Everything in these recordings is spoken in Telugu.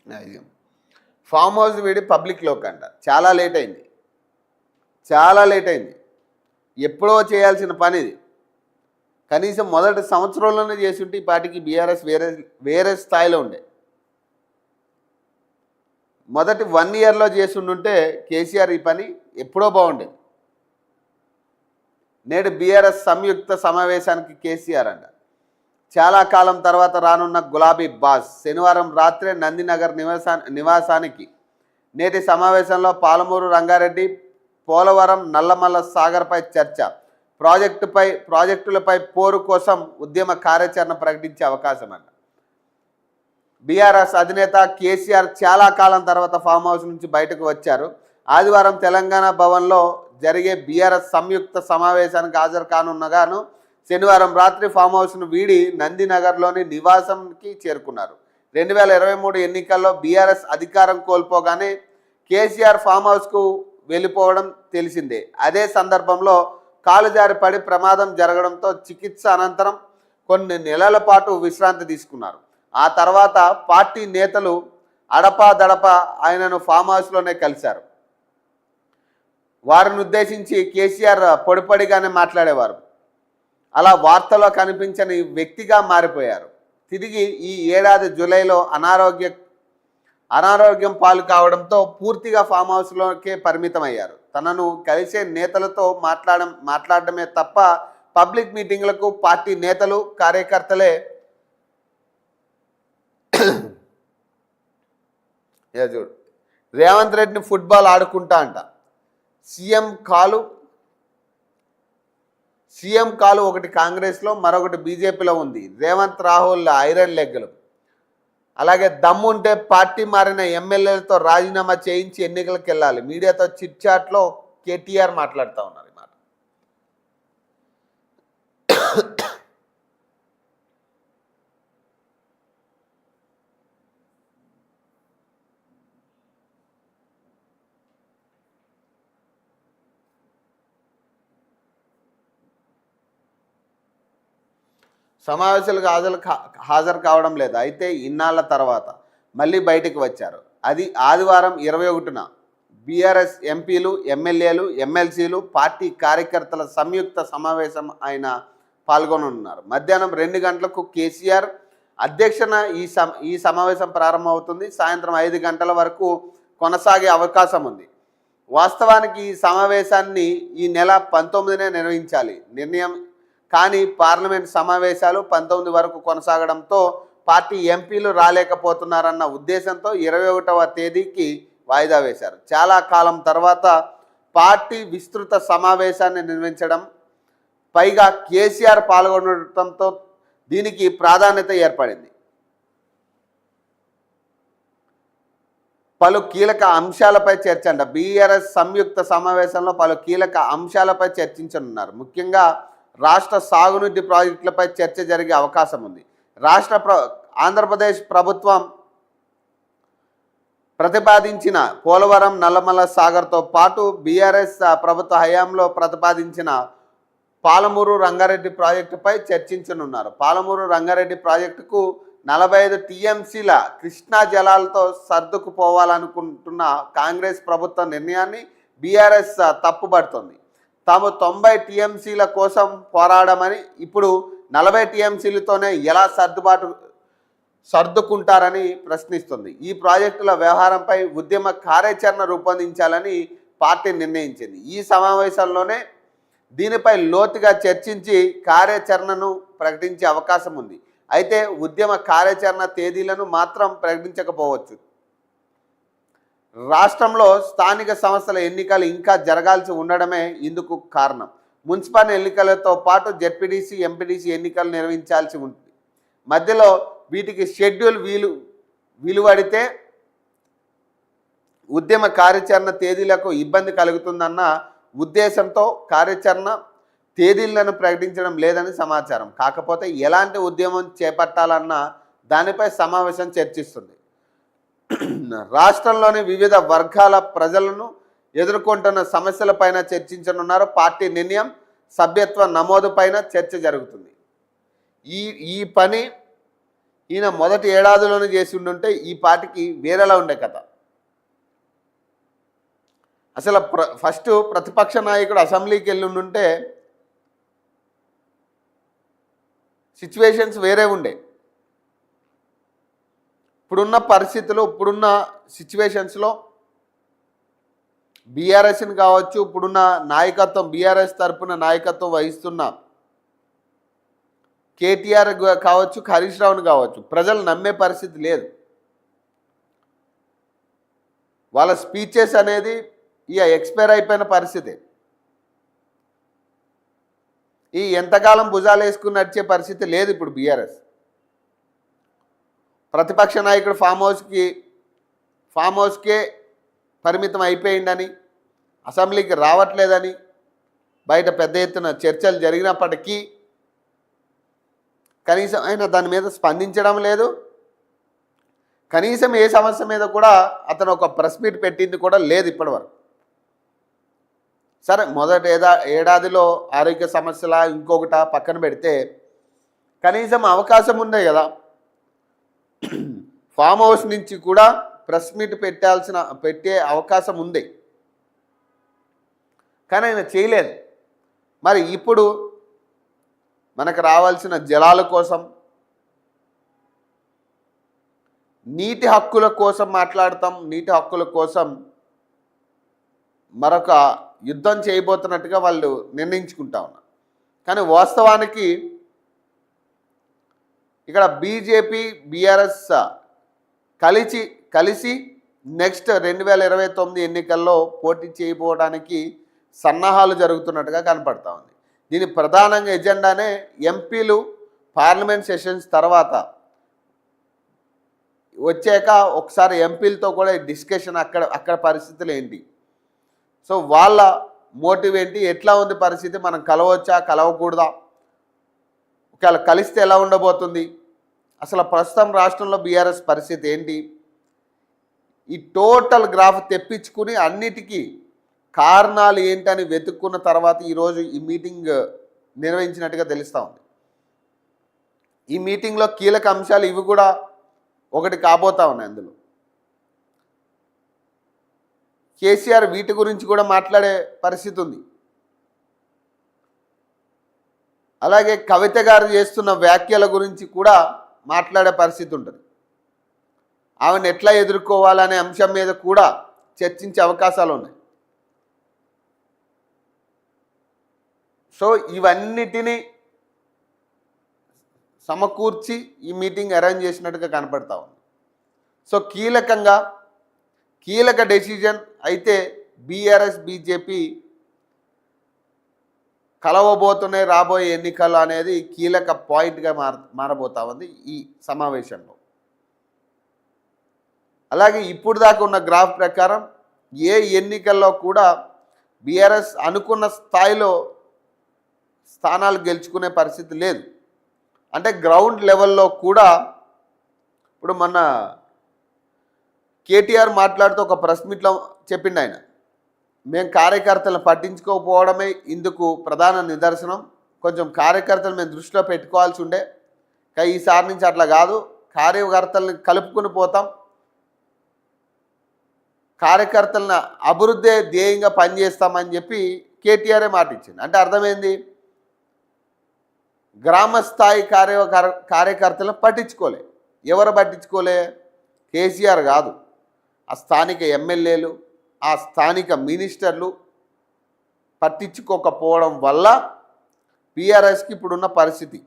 అది ఫామ్ హౌస్ వీడి పబ్లిక్లోకి అంట. చాలా లేట్ అయింది, చాలా లేట్ అయింది. ఎప్పుడో చేయాల్సిన పని ఇది. కనీసం మొదటి సంవత్సరంలోనే చేస్తుంటే ఈ పార్టీకి బీఆర్ఎస్ వేరే వేరే స్థాయిలో ఉండే. మొదటి 1 ఇయర్లో చేస్తుంటే కేసీఆర్ ఈ పని ఎప్పుడో బాగుండేది. నేడు బీఆర్ఎస్ సంయుక్త సమావేశానికి కేసీఆర్ అంట. చాలా కాలం తర్వాత రానున్న గులాబీ బాస్ శనివారం రాత్రే నందినగర్ నివాసానికి. నేటి సమావేశంలో పాలమూరు రంగారెడ్డి, పోలవరం, నల్లమల్ల సాగర్పై చర్చ, ప్రాజెక్టులపై పోరు కోసం ఉద్యమ కార్యాచరణ ప్రకటించే అవకాశం అంట. బీఆర్ఎస్ అధినేత కేసీఆర్ చాలా కాలం తర్వాత ఫామ్ హౌస్ నుంచి బయటకు వచ్చారు. ఆదివారం తెలంగాణ భవన్లో జరిగే బీఆర్ఎస్ సంయుక్త సమావేశానికి హాజరు కానున్నగాను శనివారం రాత్రి ఫామ్ హౌస్ను వీడి నందినగర్లోని నివాసంకి చేరుకున్నారు. 2023 ఎన్నికల్లో బీఆర్ఎస్ అధికారం కోల్పోగానే కేసీఆర్ ఫామ్ హౌస్కు వెళ్ళిపోవడం తెలిసిందే. అదే సందర్భంలో కాలు జారి పడి ప్రమాదం జరగడంతో చికిత్స అనంతరం కొన్ని నెలల పాటు విశ్రాంతి తీసుకున్నారు. ఆ తర్వాత పార్టీ నేతలు అడపాదడపా ఆయనను ఫామ్ హౌస్లోనే కలిశారు. వారిని ఉద్దేశించి కేసీఆర్ పొడిపొడిగానే మాట్లాడేవారు. అలా వార్తలో కనిపించని వ్యక్తిగా మారిపోయారు. తిరిగి ఈ ఏడాది జూలైలో అనారోగ్యం పాలు కావడంతో పూర్తిగా ఫామ్ హౌస్లోకే పరిమితమయ్యారు. తనను కలిసే నేతలతో మాట్లాడమే తప్ప పబ్లిక్ మీటింగ్లకు పార్టీ నేతలు, కార్యకర్తలే చూడు రేవంత్ రెడ్డిని ఫుట్బాల్ ఆడుకుంటా అంట. సీఎం కాలు ఒకటి కాంగ్రెస్లో, మరొకటి బీజేపీలో ఉంది. రేవంత్, రాహుల్ ఐరన్ లెగ్గులు. అలాగే దమ్ముంటే పార్టీ మారిన ఎమ్మెల్యేలతో రాజీనామా చేయించి ఎన్నికలకు వెళ్ళాలి. మీడియాతో చిట్ చాట్లో కేటీఆర్ మాట్లాడుతూ ఉన్నారు. ఈ మాట సమావేశాలకు హాజరు కావడం లేదు. అయితే ఇన్నాళ్ల తర్వాత మళ్ళీ బయటికి వచ్చారు. అది ఆదివారం 21న బీఆర్ఎస్ ఎంపీలు, ఎమ్మెల్యేలు, ఎమ్మెల్సీలు, పార్టీ కార్యకర్తల సంయుక్త సమావేశం ఆయన పాల్గొనున్నారు. మధ్యాహ్నం 2 గంటలకు కేసీఆర్ అధ్యక్షన ఈ సమావేశం ప్రారంభమవుతుంది. సాయంత్రం 5 గంటల వరకు కొనసాగే అవకాశం ఉంది. వాస్తవానికి ఈ సమావేశాన్ని ఈ నెల 19నే నిర్వహించాలి నిర్ణయం. కానీ పార్లమెంట్ సమావేశాలు 19 వరకు కొనసాగడంతో పార్టీ ఎంపీలు రాలేకపోతున్నారన్న ఉద్దేశంతో 21వ తేదీకి వాయిదా వేశారు. చాలా కాలం తర్వాత పార్టీ విస్తృత సమావేశాన్ని నిర్వహించడం, పైగా కేసీఆర్ పాల్గొనడంతో దీనికి ప్రాధాన్యత ఏర్పడింది. పలు కీలక అంశాలపై చర్చ అంట. బీఆర్ఎస్ సంయుక్త సమావేశంలో పలు కీలక అంశాలపై చర్చించనున్నారు. ముఖ్యంగా రాష్ట్ర సాగునీటి ప్రాజెక్టులపై చర్చ జరిగే అవకాశం ఉంది. ఆంధ్రప్రదేశ్ ప్రభుత్వం ప్రతిపాదించిన పోలవరం, నల్లమల్ల సాగర్తో పాటు బీఆర్ఎస్ ప్రభుత్వ హయాంలో ప్రతిపాదించిన పాలమూరు రంగారెడ్డి ప్రాజెక్టుపై చర్చించనున్నారు. పాలమూరు రంగారెడ్డి ప్రాజెక్టుకు 45 టీఎంసీల కృష్ణా జలాలతో సర్దుకుపోవాలనుకుంటున్న కాంగ్రెస్ ప్రభుత్వ నిర్ణయాన్ని బీఆర్ఎస్ తప్పుపడుతోంది. తాము 90 టీఎంసీల కోసం పోరాడమని, ఇప్పుడు 40 టీఎంసీలతోనే ఎలా సర్దుకుంటారని ప్రశ్నిస్తుంది. ఈ ప్రాజెక్టుల వ్యవహారంపై ఉద్యమ కార్యాచరణ రూపొందించాలని పార్టీ నిర్ణయించింది. ఈ సమావేశంలోనే దీనిపై లోతుగా చర్చించి కార్యాచరణను ప్రకటించే అవకాశం ఉంది. అయితే ఉద్యమ కార్యాచరణ తేదీలను మాత్రం ప్రకటించకపోవచ్చు. రాష్ట్రంలో స్థానిక సంస్థల ఎన్నికలు ఇంకా జరగాల్సి ఉండడమే ఇందుకు కారణం. మున్సిపల్ ఎన్నికలతో పాటు జెడ్పీటీసీ, ఎంపీటీసీ ఎన్నికలు నిర్వహించాల్సి ఉంటుంది. మధ్యలో వీటికి షెడ్యూల్ విలువడితే ఉద్యమ కార్యాచరణ తేదీలకు ఇబ్బంది కలుగుతుందన్న ఉద్దేశంతో కార్యాచరణ తేదీలను ప్రకటించడం లేదని సమాచారం. కాకపోతే ఎలాంటి ఉద్యమం చేపట్టాలన్న దానిపై సమావేశం చర్చిస్తుంది. రాష్ట్రంలోని వివిధ వర్గాల ప్రజలను ఎదుర్కొంటున్న సమస్యలపైన చర్చించనున్నారు. పార్టీ నిర్ణయం, సభ్యత్వ నమోదు పైన చర్చ జరుగుతుంది. ఈయన మొదటి ఏడాదిలోనే చేసి ఉండుంటే ఈ పార్టీకి వేరేలా ఉండే కథ. అసలు ఫస్ట్ ప్రతిపక్ష నాయకుడు అసెంబ్లీకి వెళ్ళి ఉండుంటే సిచ్యువేషన్స్ వేరే ఉండే. ఇప్పుడున్న పరిస్థితులు, ఇప్పుడున్న సిచ్యువేషన్స్లో బీఆర్ఎస్ని కావచ్చు, ఇప్పుడున్న నాయకత్వం, బీఆర్ఎస్ తరఫున నాయకత్వం వహిస్తున్న కేటీఆర్ కావచ్చు, హరీష్ రావుని కావచ్చు, ప్రజలు నమ్మే పరిస్థితి లేదు. వాళ్ళ స్పీచెస్ అనేది ఇక ఎక్స్పైర్ అయిపోయిన పరిస్థితి. ఈ ఎంతకాలం భుజాలు వేసుకుని నడిచే పరిస్థితి లేదు ఇప్పుడు బీఆర్ఎస్. ప్రతిపక్ష నాయకుడు ఫామ్ హౌస్కే పరిమితం అయిపోయిందని, అసెంబ్లీకి రావట్లేదని బయట పెద్ద ఎత్తున చర్చలు జరిగినప్పటికీ కనీసం ఆయన దాని మీద స్పందించడం లేదు. కనీసం ఏ సమస్య మీద కూడా అతను ఒక ప్రెస్ మీట్ పెట్టింది కూడా లేదు ఇప్పటివరకు. సరే, మొదటి ఏడాదిలో ఆరోగ్య సమస్యల ఇంకొకట పక్కన పెడితే కనీసం అవకాశం ఉందే కదా. ఫామ్ హౌస్ నుంచి కూడా ప్రెస్ మీట్ పెట్టే అవకాశం ఉంది, కానీ ఆయన చేయలేదు. మరి ఇప్పుడు మనకు రావాల్సిన జలాల కోసం, నీటి హక్కుల కోసం మాట్లాడతాం. నీటి హక్కుల కోసం మరొక యుద్ధం చేయబోతున్నట్టుగా వాళ్ళు నిర్ణయించుకుంటా ఉన్నారు. కానీ వాస్తవానికి ఇక్కడ బీజేపీ బీఆర్ఎస్ కలిసి నెక్స్ట్ 2029 ఎన్నికల్లో పోటీ చేయబోవడానికి సన్నాహాలు జరుగుతున్నట్టుగా కనపడతా ఉంది. దీని ప్రధానంగా ఎజెండానే ఎంపీలు పార్లమెంట్ సెషన్స్ తర్వాత వచ్చాక ఒకసారి ఎంపీలతో కూడా డిస్కషన్, అక్కడ పరిస్థితులు ఏంటి, సో వాళ్ళ మోటివ్ ఏంటి, ఎట్లా ఉంది పరిస్థితి, మనం కలవచ్చా కలవకూడదా, ఒకవేళ కలిస్తే ఎలా ఉండబోతుంది, అసలు ప్రస్తుతం రాష్ట్రంలో బీఆర్ఎస్ పరిస్థితి ఏంటి, ఈ టోటల్ గ్రాఫ్ తెప్పించుకుని అన్నిటికీ కారణాలు ఏంటని వెతుక్కున్న తర్వాత ఈరోజు ఈ మీటింగ్ నిర్వహించినట్టుగా తెలుస్తూ ఉంది. ఈ మీటింగ్లో కీలక అంశాలు ఇవి కూడా ఒకటి కాబోతా ఉన్నాయి. అందులో కేసీఆర్ వీటి గురించి కూడా మాట్లాడే పరిస్థితి ఉంది. అలాగే కవిత గారు చేస్తున్న వ్యాఖ్యల గురించి కూడా మాట్లాడే పరిస్థితి ఉంటుంది. ఆమెను ఎట్లా ఎదుర్కోవాలనే అంశం మీద కూడా చర్చించే అవకాశాలు ఉన్నాయి. సో ఇవన్నిటినీ సమకూర్చి ఈ మీటింగ్ అరేంజ్ చేసినట్టుగా కనపడతా ఉంది. సో కీలక డెసిజన్ అయితే బీఆర్ఎస్ బీజేపీ కలవబోతున్నాయి రాబోయే ఎన్నికలు అనేది కీలక పాయింట్గా మారబోతా ఉంది ఈ సమావేశంలో. అలాగే ఇప్పుడు దాకా ఉన్న గ్రాఫ్ ప్రకారం ఏ ఎన్నికల్లో కూడా బీఆర్ఎస్ అనుకున్న స్థాయిలో స్థానాలు గెలుచుకునే పరిస్థితి లేదు. అంటే గ్రౌండ్ లెవెల్లో కూడా ఇప్పుడు మన కేటీఆర్ మాట్లాడుతూ ఒక ప్రెస్ మీట్లో చెప్పిండు ఆయన, మేము కార్యకర్తలను పట్టించుకోకపోవడమే ఇందుకు ప్రధాన నిదర్శనం, కొంచెం కార్యకర్తలు మేము దృష్టిలో పెట్టుకోవాల్సి ఉండే, కానీ ఈసారి నుంచి అట్లా కాదు, కార్యకర్తలను కలుపుకుని పోతాం, కార్యకర్తలను అభివృద్ధి ధ్యేయంగా పనిచేస్తామని చెప్పి కేటీఆరే మాట ఇచ్చింది. అంటే అర్థమైంది, గ్రామస్థాయి కార్యకర్తలను పట్టించుకోలే. ఎవరు పట్టించుకోలే? కేసీఆర్ కాదు, ఆ స్థానిక ఎమ్మెల్యేలు, ఆ స్థానిక మినిస్టర్లు పట్టించుకోకపోవడం వల్ల బీఆర్ఎస్కి ఇప్పుడున్న పరిస్థితి.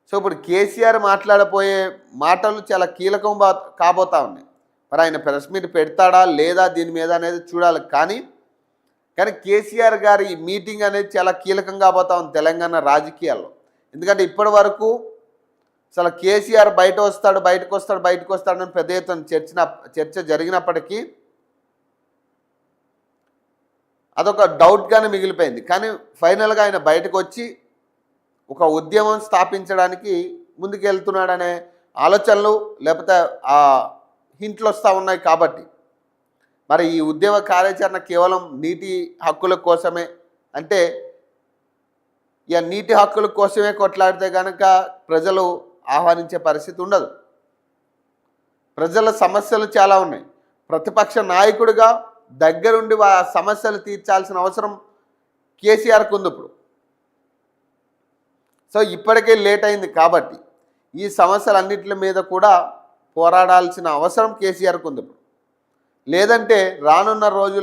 సో ఇప్పుడు కేసీఆర్ మాట్లాడబోయే మాటలు చాలా కీలకం కాబోతా ఉన్నాయి. మరి ఆయన ప్రెస్ మీట్ పెడతాడా లేదా దీని మీద అనేది చూడాలి. కానీ కేసీఆర్ గారి ఈ మీటింగ్ అనేది చాలా కీలకంగా కాబోతా ఉంది తెలంగాణ రాజకీయాల్లో. ఎందుకంటే ఇప్పటి వరకు అసలు కేసీఆర్ బయటకు వస్తాడని పెద్ద ఎత్తున చర్చ జరిగినప్పటికీ అదొక డౌట్గానే మిగిలిపోయింది. కానీ ఫైనల్గా ఆయన బయటకు వచ్చి ఒక ఉద్యమం స్థాపించడానికి ముందుకెళ్తున్నాడనే ఆలోచనలు లేకపోతే ఆ హింట్లు వస్తూ ఉన్నాయి. కాబట్టి మరి ఈ ఉద్యమ కార్యాచరణ కేవలం నీటి హక్కుల కోసమే అంటే ఇక నీటి హక్కుల కోసమే కొట్లాడితే కనుక ప్రజలు ఆహ్వానించే పరిస్థితి ఉండదు. ప్రజల సమస్యలు చాలా ఉన్నాయి. ప్రతిపక్ష నాయకుడిగా దగ్గరుండి సమస్యలు తీర్చాల్సిన అవసరం కేసీఆర్కు ఉంది ఇప్పుడు. సో ఇప్పటికే లేట్ అయింది కాబట్టి ఈ సమస్యలన్నింటి మీద కూడా పోరాడాల్సిన అవసరం కేసీఆర్కు ఉంది ఇప్పుడు. లేదంటే రానున్న రోజుల్లో